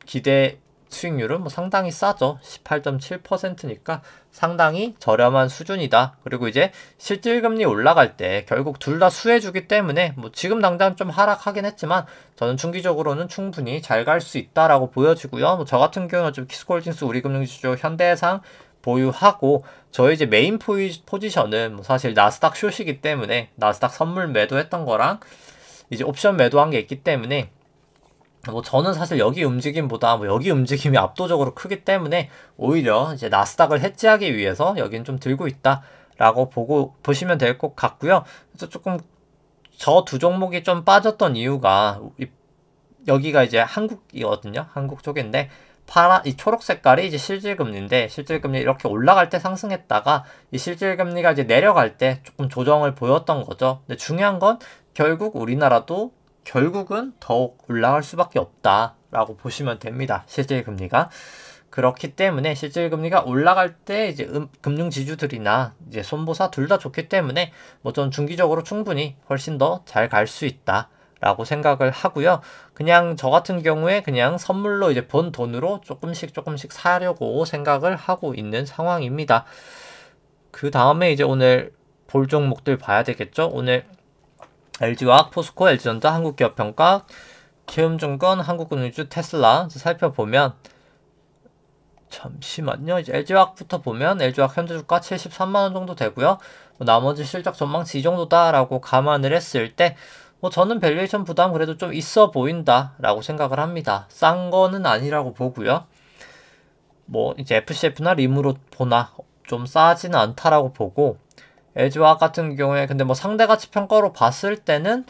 기대 수익률은 뭐 상당히 싸죠. 18.7%니까 상당히 저렴한 수준이다. 그리고 이제 실질금리 올라갈 때 결국 둘 다 수혜주기 때문에 뭐 지금 당장 좀 하락하긴 했지만 저는 중기적으로는 충분히 잘 갈 수 있다라고 보여지고요. 뭐 저 같은 경우는 좀 키스콜딩스 우리금융지주 현대해상 보유하고 저희 이제 메인 포지션은 뭐 사실 나스닥 숏이기 때문에 나스닥 선물 매도했던 거랑 이제 옵션 매도한 게 있기 때문에 뭐 저는 사실 여기 움직임보다 뭐 여기 움직임이 압도적으로 크기 때문에 오히려 이제 나스닥을 해지하기 위해서 여긴 좀 들고 있다라고 보시면 될 것 같고요. 그래서 조금 저 두 종목이 좀 빠졌던 이유가 여기가 이제 한국이거든요. 한국 쪽인데 이 초록 색깔이 이제 실질금리인데 실질금리 이렇게 올라갈 때 상승했다가 이 실질금리가 이제 내려갈 때 조금 조정을 보였던 거죠. 근데 중요한 건 결국 우리나라도 결국은 더욱 올라갈 수밖에 없다라고 보시면 됩니다. 실질금리가. 그렇기 때문에 실질금리가 올라갈 때 이제 금융지주들이나 이제 손보사 둘 다 좋기 때문에 뭐 전 중기적으로 충분히 훨씬 더 잘 갈 수 있다라고 생각을 하고요. 그냥 저 같은 경우에 그냥 선물로 이제 번 돈으로 조금씩 사려고 생각을 하고 있는 상황입니다. 그 다음에 이제 오늘 볼 종목들 봐야 되겠죠. 오늘 LG화학, 포스코, LG전자, 한국기업평가, 키움증권, 한국금융주, 테슬라 살펴보면 잠시만요. 이제 LG화학부터 보면 LG화학 현재 주가 73만원 정도 되고요. 뭐 나머지 실적 전망치 이 정도다라고 감안을 했을 때 뭐 저는 밸류에이션 부담 그래도 좀 있어 보인다라고 생각을 합니다. 싼 거는 아니라고 보고요. 뭐 이제 FCF나 리무로 보나 좀 싸지는 않다라고 보고 LG화학 같은 경우에 근데 뭐 상대가치 평가로 봤을 때는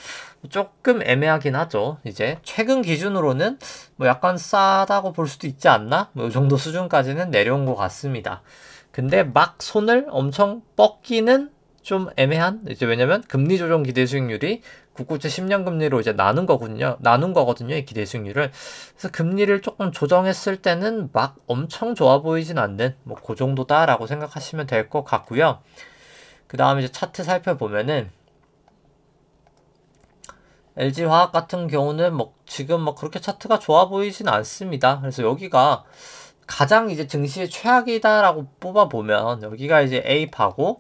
조금 애매하긴 하죠. 이제 최근 기준으로는 뭐 약간 싸다고 볼 수도 있지 않나? 뭐 이 정도 수준까지는 내려온 것 같습니다. 근데 막 손을 엄청 뻗기는 좀 애매한? 이제 왜냐면 금리 조정 기대 수익률이 국고채 10년 금리로 이제 나눈 거거든요. 이 기대 수익률을. 그래서 금리를 조금 조정했을 때는 막 엄청 좋아 보이진 않는 뭐 그 정도다라고 생각하시면 될 것 같고요. 그 다음에 이제 차트 살펴보면은 LG화학 같은 경우는 뭐 지금 뭐 그렇게 차트가 좋아 보이진 않습니다. 그래서 여기가 가장 이제 증시의 최악이다라고 뽑아보면 여기가 이제 A파고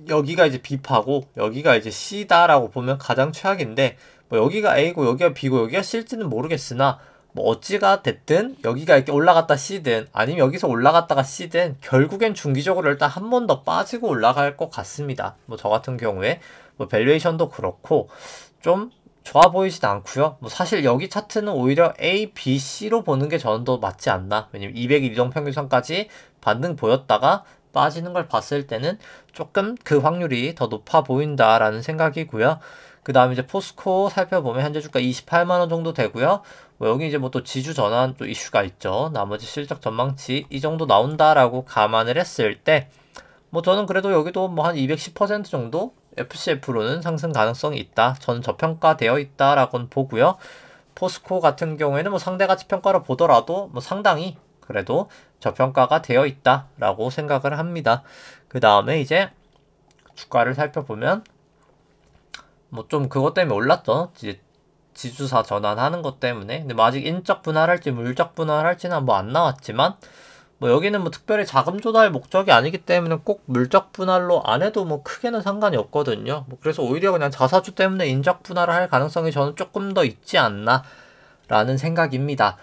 여기가 이제 B파고 여기가 이제 C다라고 보면 가장 최악인데 뭐 여기가 A고 여기가 B고 여기가 C일지는 모르겠으나 뭐 어찌가 됐든 여기가 이렇게 올라갔다 C든 아니면 여기서 올라갔다가 C든 결국엔 중기적으로 일단 한 번 더 빠지고 올라갈 것 같습니다. 뭐 저 같은 경우에 뭐 밸류에이션도 그렇고 좀 좋아 보이진 않고요. 뭐 사실 여기 차트는 오히려 A, B, C로 보는 게 저는 더 맞지 않나. 왜냐면 200일 이동평균선까지 반등 보였다가 빠지는 걸 봤을 때는 조금 그 확률이 더 높아 보인다라는 생각이고요. 그 다음에 이제 포스코 살펴보면 현재 주가 28만원 정도 되고요. 뭐 여기 이제 뭐 또 지주 전환 또 이슈가 있죠. 나머지 실적 전망치 이 정도 나온다라고 감안을 했을 때 뭐 저는 그래도 여기도 뭐 한 210% 정도 FCF로는 상승 가능성이 있다. 저는 저평가되어 있다라고는 보고요. 포스코 같은 경우에는 뭐 상대가치 평가로 보더라도 뭐 상당히 그래도 저평가가 되어 있다라고 생각을 합니다. 그 다음에 이제 주가를 살펴보면 뭐 좀 그것 때문에 올랐죠. 이제 지주사 전환하는 것 때문에. 근데 뭐 아직 인적 분할할지 물적 분할할지는 뭐 안 나왔지만 뭐 여기는 뭐 특별히 자금 조달 목적이 아니기 때문에 꼭 물적 분할로 안 해도 뭐 크게는 상관이 없거든요. 뭐 그래서 오히려 그냥 자사주 때문에 인적 분할을 할 가능성이 저는 조금 더 있지 않나 라는 생각입니다.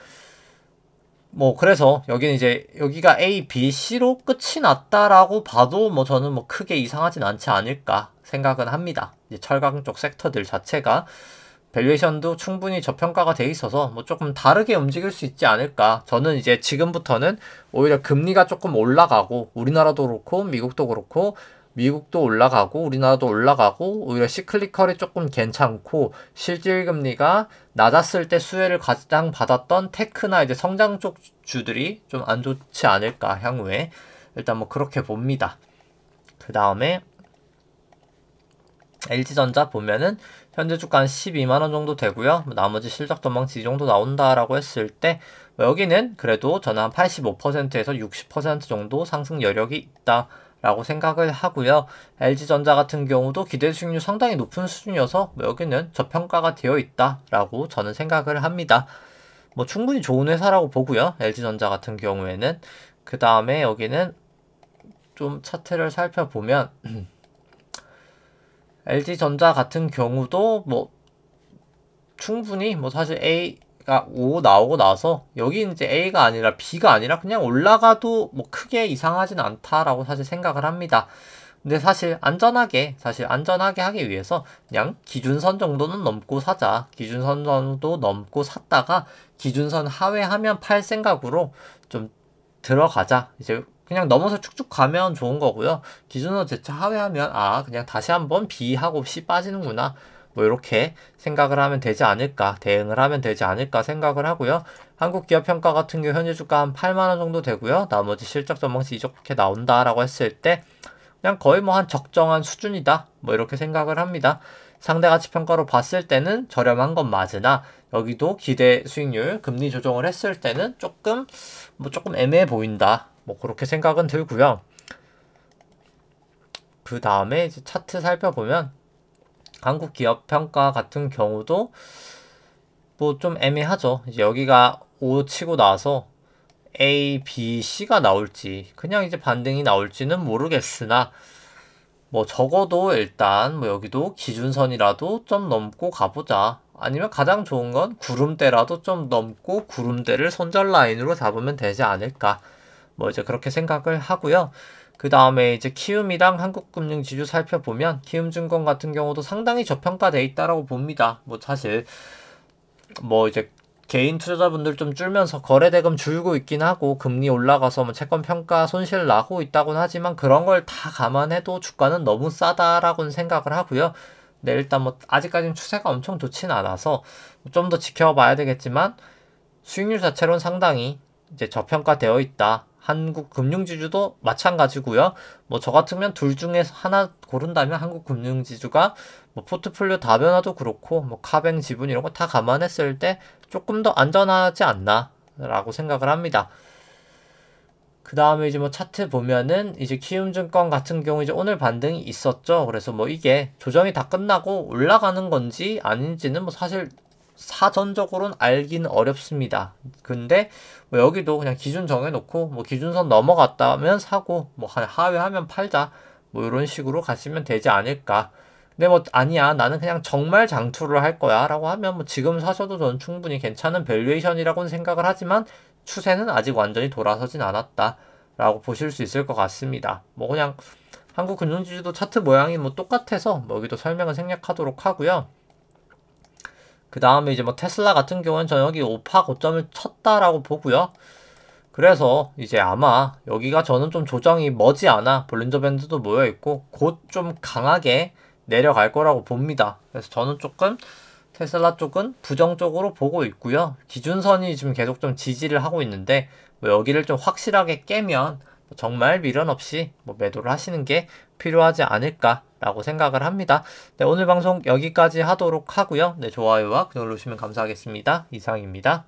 뭐 그래서 여기는 이제 여기가 A, B, C로 끝이 났다라고 봐도 뭐 저는 뭐 크게 이상하진 않지 않을까 생각은 합니다. 이제 철강 쪽 섹터들 자체가 밸류에이션도 충분히 저평가가 돼 있어서 뭐 조금 다르게 움직일 수 있지 않을까. 저는 이제 지금부터는 오히려 금리가 조금 올라가고 우리나라도 그렇고 미국도 그렇고 미국도 올라가고 우리나라도 올라가고 오히려 시클리컬이 조금 괜찮고 실질 금리가 낮았을 때 수혜를 가장 받았던 테크나 이제 성장 쪽 주들이 좀 안 좋지 않을까 향후에 일단 뭐 그렇게 봅니다. 그 다음에 LG전자 보면은 현재 주가 한 12만원 정도 되고요. 나머지 실적 전망치 이 정도 나온다라고 했을 때 여기는 그래도 저는 한 85%에서 60% 정도 상승 여력이 있다라고 생각을 하고요. LG전자 같은 경우도 기대 수익률 상당히 높은 수준이어서 여기는 저평가가 되어 있다라고 저는 생각을 합니다. 뭐 충분히 좋은 회사라고 보고요. LG전자 같은 경우에는 그 다음에 여기는 좀 차트를 살펴보면 LG전자 같은 경우도 뭐 충분히 뭐 사실 A가 5 나오고 나서 여기 이제 A가 아니라 B가 아니라 그냥 올라가도 뭐 크게 이상하진 않다라고 사실 생각을 합니다. 근데 사실 안전하게 하기 위해서 그냥 기준선 정도는 넘고 사자. 기준선 정도 넘고 샀다가 기준선 하회하면 팔 생각으로 좀 들어가자. 이제 그냥 넘어서 쭉쭉 가면 좋은 거고요. 기준선 재차 하회하면 그냥 다시 한번 B하고 C 빠지는구나. 뭐 이렇게 생각을 하면 되지 않을까, 대응을 하면 되지 않을까 생각을 하고요. 한국기업평가 같은 경우 현재 주가 한 8만원 정도 되고요. 나머지 실적 전망치 이렇게 나온다라고 했을 때 그냥 거의 뭐 한 적정한 수준이다. 뭐 이렇게 생각을 합니다. 상대가치 평가로 봤을 때는 저렴한 건 맞으나 여기도 기대 수익률 금리 조정을 했을 때는 조금 애매해 보인다. 뭐 그렇게 생각은 들고요. 그 다음에 이제 차트 살펴보면 한국 기업 평가 같은 경우도 뭐 좀 애매하죠. 이제 여기가 5 치고 나서 A, B, C가 나올지 그냥 이제 반등이 나올지는 모르겠으나 뭐 적어도 일단 뭐 여기도 기준선이라도 좀 넘고 가보자. 아니면 가장 좋은 건 구름대라도 좀 넘고 구름대를 손절 라인으로 잡으면 되지 않을까. 뭐 이제 그렇게 생각을 하고요. 그 다음에 이제 키움이랑 한국금융지주 살펴보면 키움증권 같은 경우도 상당히 저평가돼 있다라고 봅니다. 뭐 사실 뭐 이제 개인 투자자분들 좀 줄면서 거래대금 줄고 있긴 하고 금리 올라가서 뭐 채권 평가 손실 나고 있다고는 하지만 그런 걸 다 감안해도 주가는 너무 싸다라고는 생각을 하고요. 근데 일단 뭐 아직까지는 추세가 엄청 좋지는 않아서 좀 더 지켜봐야 되겠지만 수익률 자체로는 상당히 이제 저평가되어 있다. 한국 금융지주도 마찬가지고요. 뭐 저 같으면 둘 중에 하나 고른다면 한국 금융지주가 뭐 포트폴리오 다변화도 그렇고 뭐 카뱅 지분 이런 거 다 감안했을 때 조금 더 안전하지 않나 라고 생각을 합니다. 그 다음에 이제 뭐 차트 보면은 이제 키움증권 같은 경우 이제 오늘 반등이 있었죠. 그래서 뭐 이게 조정이 다 끝나고 올라가는 건지 아닌지는 뭐 사실 사전적으로는 알기는 어렵습니다. 근데 뭐 여기도 그냥 기준 정해놓고 뭐 기준선 넘어갔다면 사고 뭐 하회하면 팔자 뭐 이런 식으로 가시면 되지 않을까. 근데 뭐 아니야 나는 그냥 정말 장투를 할 거야 라고 하면 뭐 지금 사셔도 저는 충분히 괜찮은 밸류에이션이라고는 생각을 하지만 추세는 아직 완전히 돌아서진 않았다 라고 보실 수 있을 것 같습니다. 뭐 그냥 한국 금융지주도 차트 모양이 뭐 똑같아서 뭐 여기도 설명을 생략하도록 하고요. 그 다음에 이제 뭐 테슬라 같은 경우는 저 여기 5파 고점을 쳤다라고 보고요. 그래서 이제 아마 여기가 저는 좀 조정이 머지않아 볼린저 밴드도 모여있고 곧 좀 강하게 내려갈 거라고 봅니다. 그래서 저는 조금 테슬라 쪽은 부정적으로 보고 있고요. 기준선이 지금 계속 좀 지지를 하고 있는데 뭐 여기를 좀 확실하게 깨면 정말 미련 없이 뭐 매도를 하시는 게 필요하지 않을까라고 생각을 합니다. 네, 오늘 방송 여기까지 하도록 하고요. 네, 좋아요와 구독 눌러주시면 감사하겠습니다. 이상입니다.